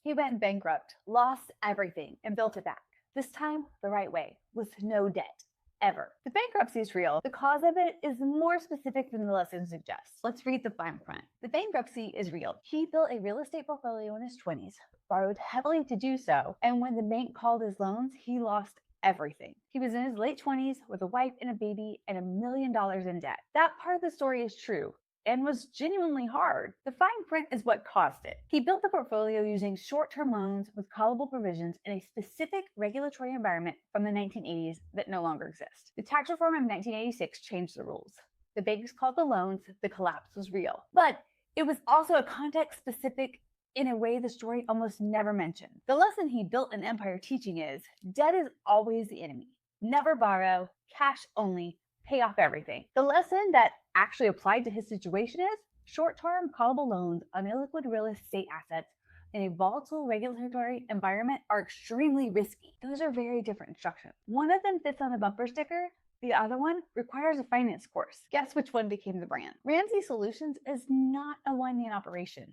He went bankrupt, lost everything, and built it back. This time, the right way, with no debt. Ever. The bankruptcy is real. The cause of it is more specific than the lesson suggests. Let's read the fine print. The bankruptcy is real. He built a real estate portfolio in his 20s, borrowed heavily to do so, and when the bank called his loans, he lost everything. He was in his late 20s with a wife and a baby and $1 million in debt. That part of the story is true and was genuinely hard. The fine print is what caused it. He built the portfolio using short-term loans with callable provisions in a specific regulatory environment from the 1980s that no longer exists. The tax reform of 1986 changed the rules. The banks called the loans, the collapse was real. But it was also a context-specific in a way the story almost never mentioned. The lesson he built an empire teaching is, debt is always the enemy. Never borrow, cash only, pay off everything. The lesson that actually applied to his situation is short-term callable loans on illiquid real estate assets in a volatile regulatory environment are extremely risky. Those are very different instructions. One of them fits on a bumper sticker. The other one requires a finance course. Guess which one became the brand? Ramsey Solutions is not a one-man operation.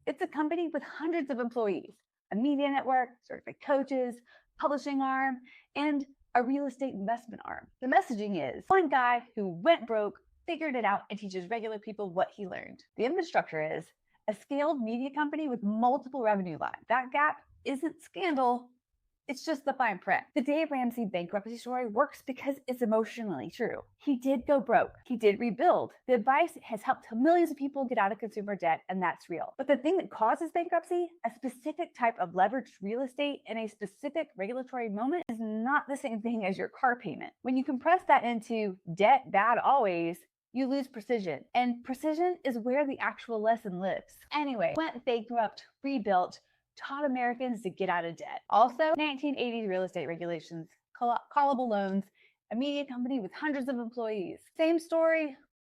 It's a company with hundreds of employees, a media network, certified coaches, publishing arm, and a real estate investment arm. The messaging is one guy who went broke, figured it out, and teaches regular people what he learned. The infrastructure is a scaled media company with multiple revenue lines. That gap isn't scandal. It's just the fine print. The Dave Ramsey bankruptcy story works because it's emotionally true. He did go broke. He did rebuild. The advice has helped millions of people get out of consumer debt, and that's real. But the thing that causes bankruptcy, a specific type of leveraged real estate in a specific regulatory moment, is not the same thing as your car payment. When you compress that into debt bad always, you lose precision. And precision is where the actual lesson lives. Anyway, went bankrupt, rebuilt, taught Americans to get out of debt. Also, 1980s real estate regulations, callable loans, a media company with hundreds of employees. Same story,